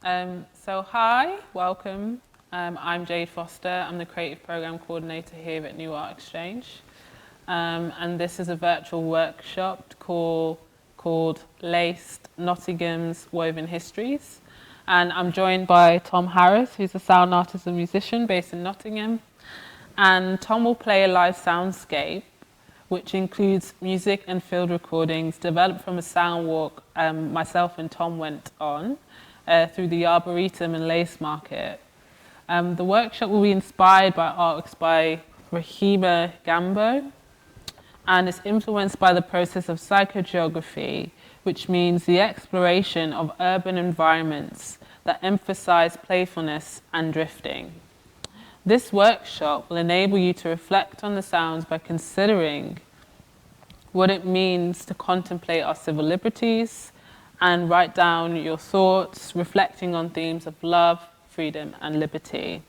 Hi, welcome. I'm Jade Foster. I'm the Creative Program Coordinator here at New Art Exchange. And this is a virtual workshop called Laced Nottingham's Woven Histories. And I'm joined by Tom Harris, who's a sound artist and musician based in Nottingham. And Tom will play a live soundscape, which includes music and field recordings developed from a sound walk myself and Tom went on through the Arboretum and Lace Market. The workshop will be inspired by artworks by Rahima Gambo, and is influenced by the process of psychogeography, which means the exploration of urban environments that emphasize playfulness and drifting. This workshop will enable you to reflect on the sounds by considering what it means to contemplate our civil liberties and write down your thoughts, reflecting on themes of love, freedom, and liberty.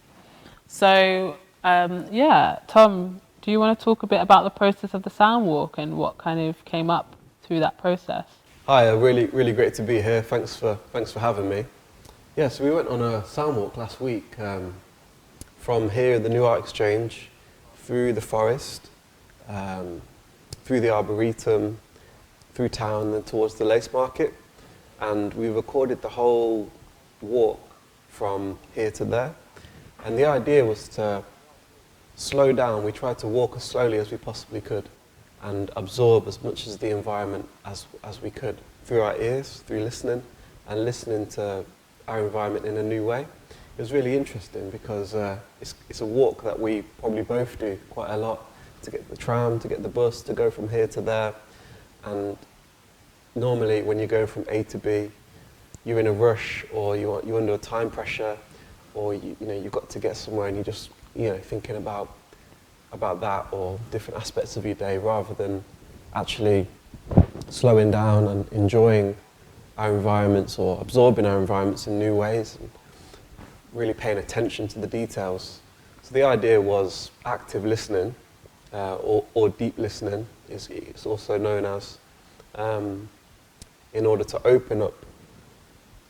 So, Tom, do you want to talk a bit about the process of the sound walk and what kind of came up through that process? Hi, really great to be here. Thanks for having me. Yeah, so we went on a sound walk last week from here at the New Art Exchange, through the forest, through the Arboretum, through town, and towards the Lace Market. And we recorded the whole walk from here to there. And the idea was to slow down. We tried to walk as slowly as we possibly could and absorb as much of the environment as we could through our ears, through listening, and listening to our environment in a new way. It was really interesting because it's a walk that we probably both do quite a lot, to get the tram, to get the bus, to go from here to there. And normally when you go from A to B, you're in a rush, or you're under a time pressure, or you've got to get somewhere and you're just thinking about that or different aspects of your day, rather than actually slowing down and enjoying our environments or absorbing our environments in new ways and really paying attention to the details. So the idea was active listening, or deep listening, it's also known as, in order to open up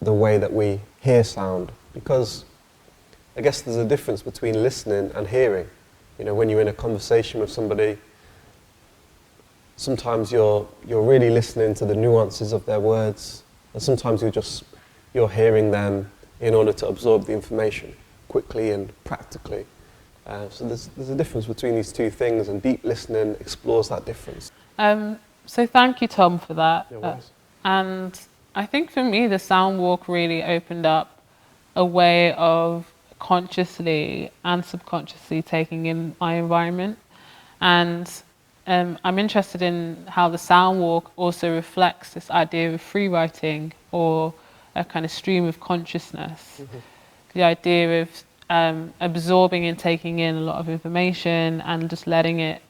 the way that we hear sound. Because I guess there's a difference between listening and hearing. When you're in a conversation with somebody, sometimes you're really listening to the nuances of their words, and sometimes you're hearing them in order to absorb the information quickly and practically. So there's a difference between these two things, and deep listening explores that difference. So thank you, Tom, for that. No worries. And I think for me, the sound walk really opened up a way of consciously and subconsciously taking in my environment. And I'm interested in how the sound walk also reflects this idea of free writing, or a kind of stream of consciousness. Mm-hmm. The idea of absorbing and taking in a lot of information and just letting it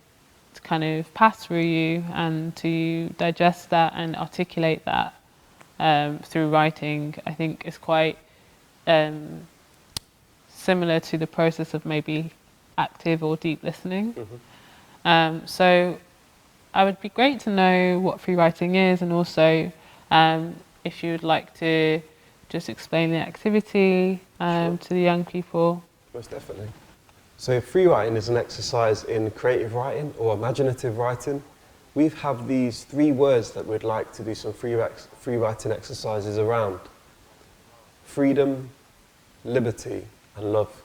kind of pass through you, and to digest that and articulate that through writing, I think is quite similar to the process of maybe active or deep listening. Mm-hmm. So I would be great to know what free writing is, and also if you would like to just explain the activity Sure. to the young people. Most definitely. So free writing is an exercise in creative writing or imaginative writing. We have these 3 words that we'd like to do some free writing exercises around: freedom, liberty, and love.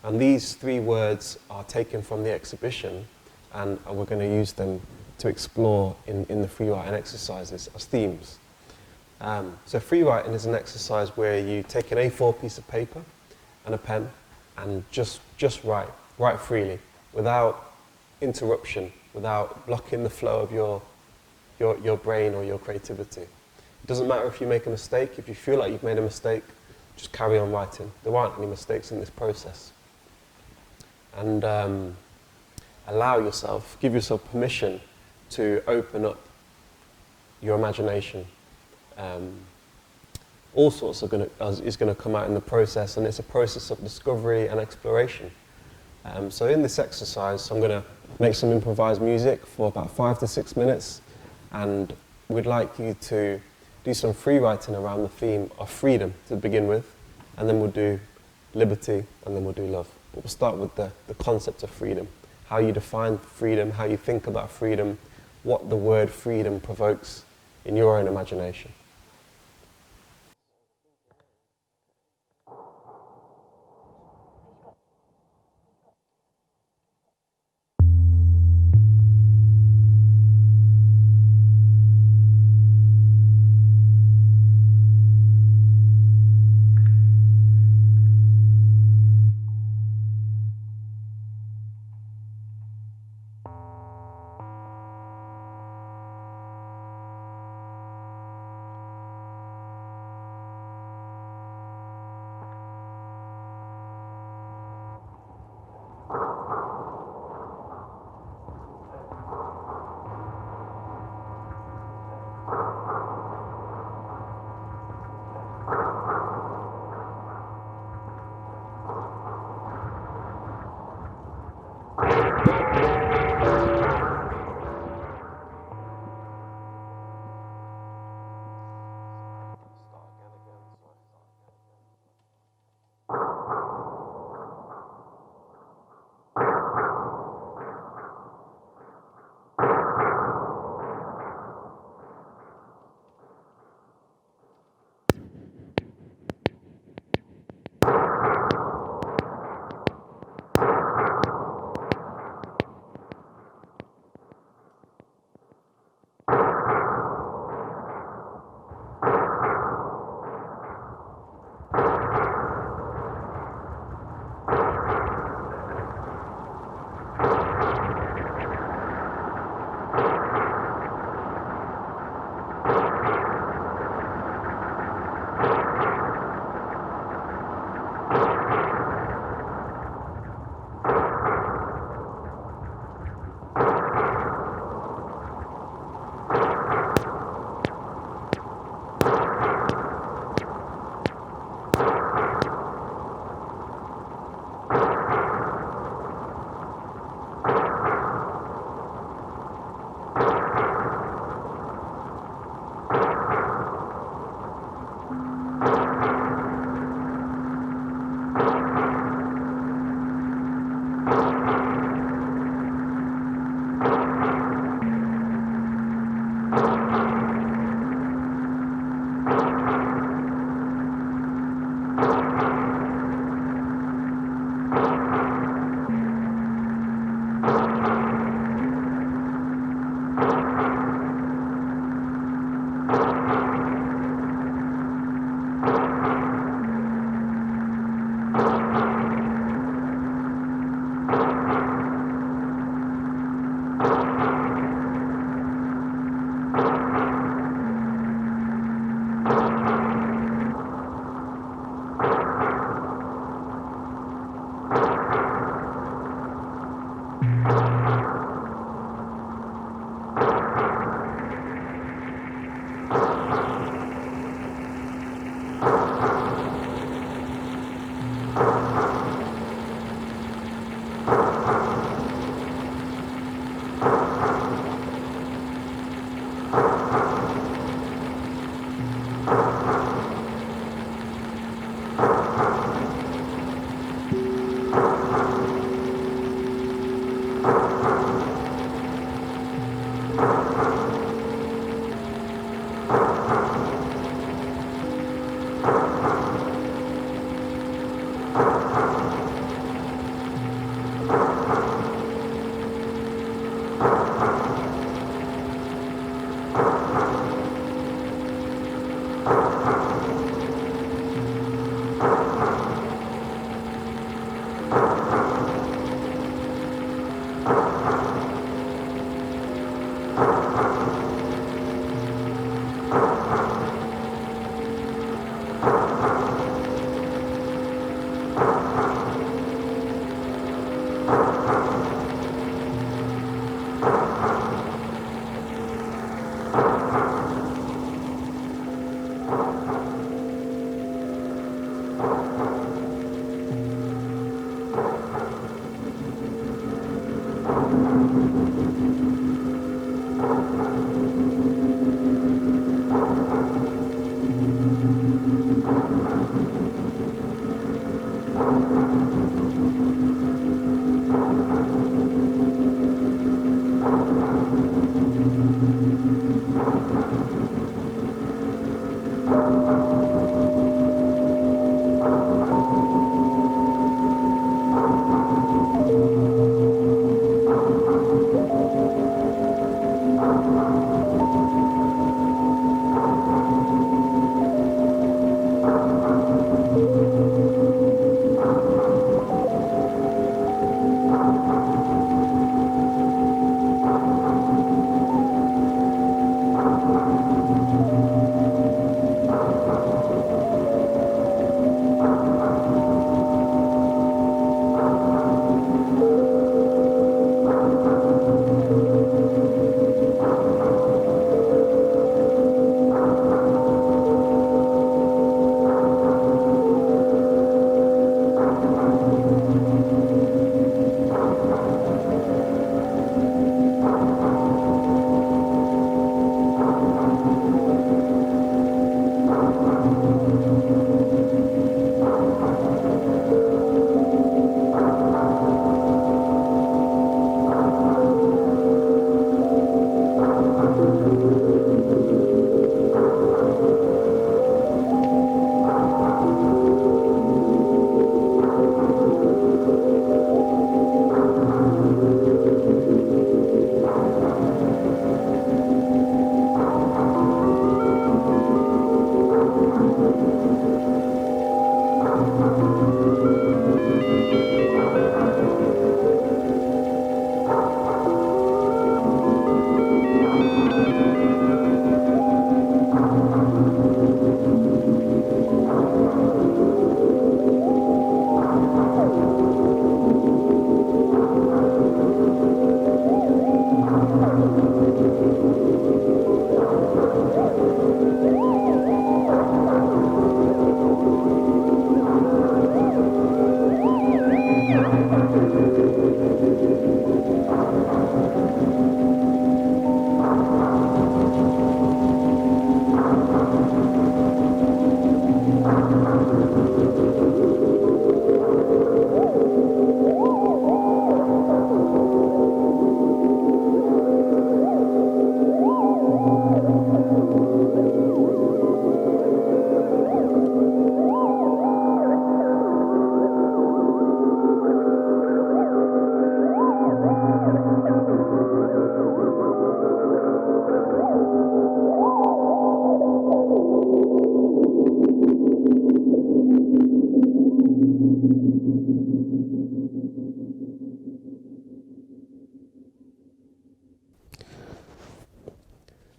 And these 3 words are taken from the exhibition, and we're going to use them to explore in the free writing exercises as themes. So free writing is an exercise where you take an A4 piece of paper and a pen and just write freely, without interruption, without blocking the flow of your brain or your creativity. It doesn't matter if you make a mistake. If you feel like you've made a mistake, just carry on writing. There aren't any mistakes in this process. And give yourself permission to open up your imagination. All sorts is going to come out in the process, and it's a process of discovery and exploration. So in this exercise, I'm going to make some improvised music for about 5 to 6 minutes, and we'd like you to do some free writing around the theme of freedom to begin with. and then we'll do liberty, and then we'll do love. But we'll start with the concept of freedom, how you define freedom, how you think about freedom, what the word freedom provokes in your own imagination.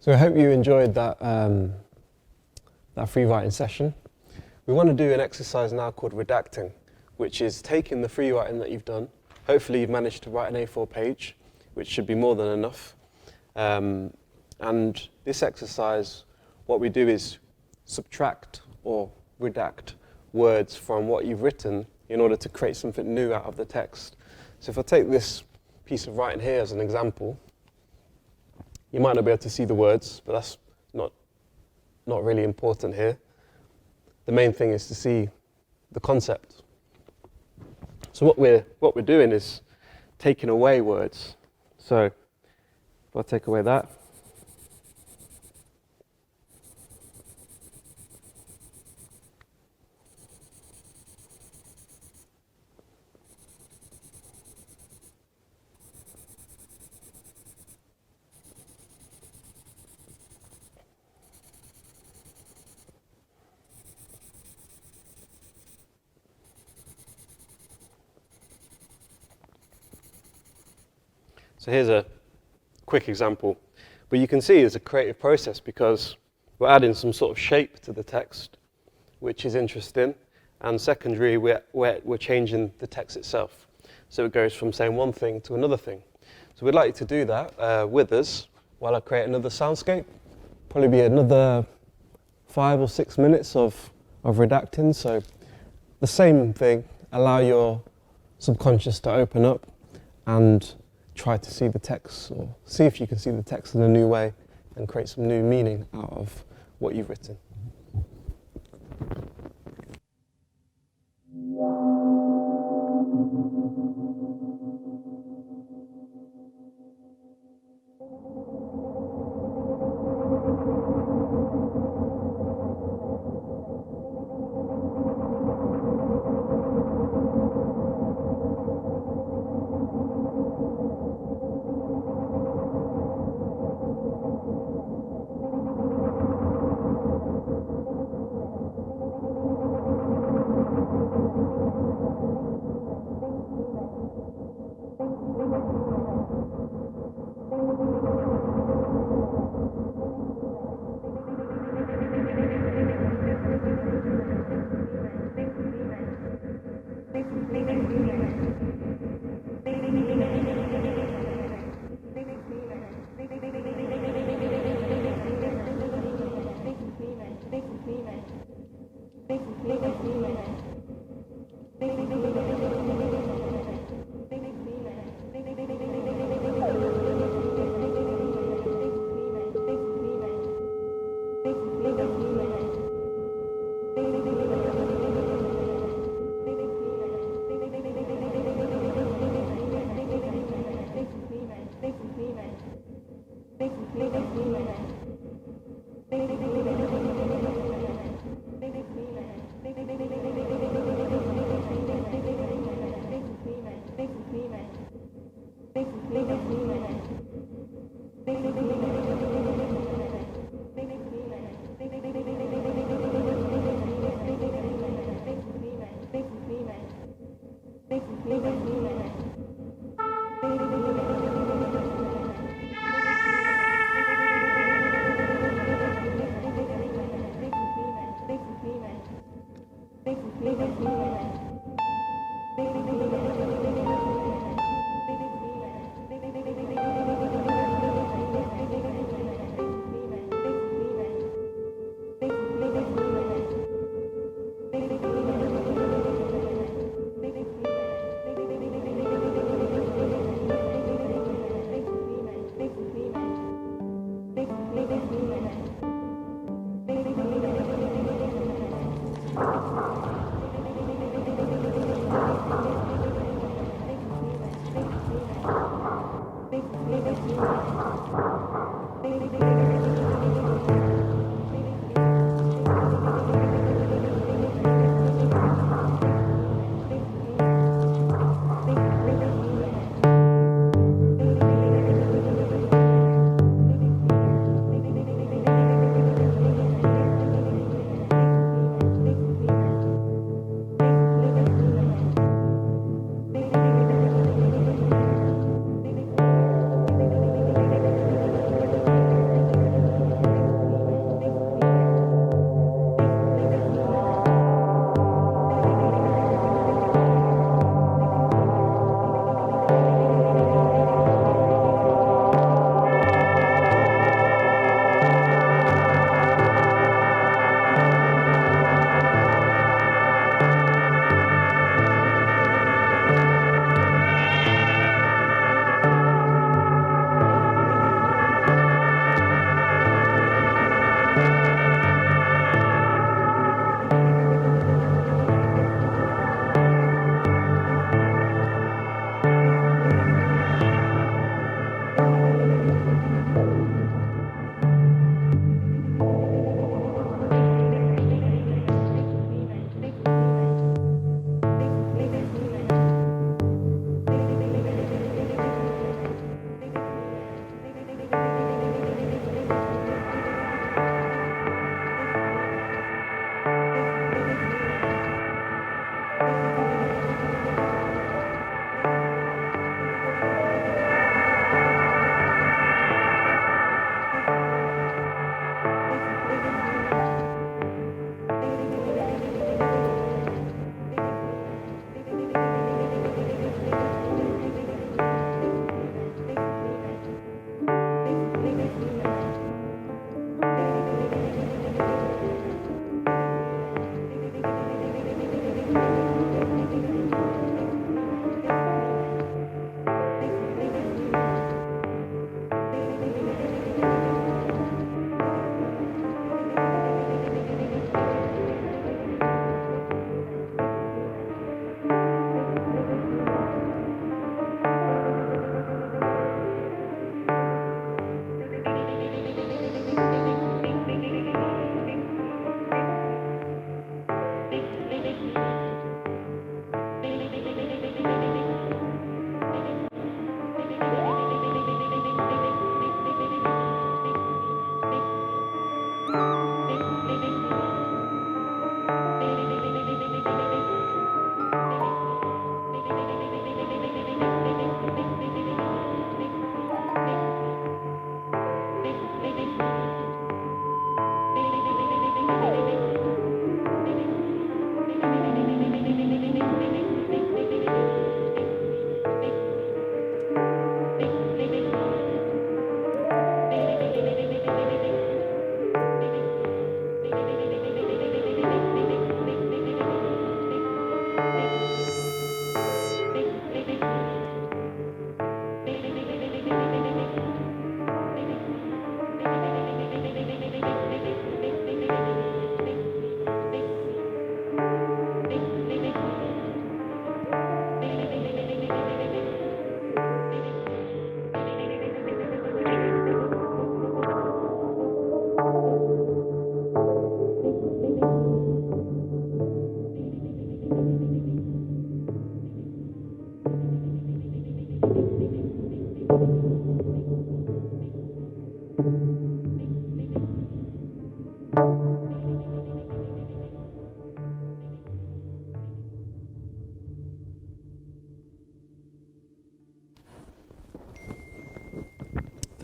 So I hope you enjoyed that free writing session. We want to do an exercise now called redacting, which is taking the free writing that you've done. Hopefully you've managed to write an A4 page, which should be more than enough. And this exercise, what we do is subtract or redact words from what you've written in order to create something new out of the text. So if I take this piece of writing here as an example, you might not be able to see the words, but that's not really important here. The main thing is to see the concept. So what we're doing is taking away words. So if I take away that, so here's a quick example. But you can see it's a creative process because we're adding some sort of shape to the text, which is interesting. And secondary, we're changing the text itself. So it goes from saying one thing to another thing. So we'd like to do that with us while I create another soundscape. Probably be another 5 or 6 minutes of redacting. So the same thing, allow your subconscious to open up and try to see the text, or see if you can see the text in a new way and create some new meaning out of what you've written.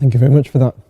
Thank you very much for that.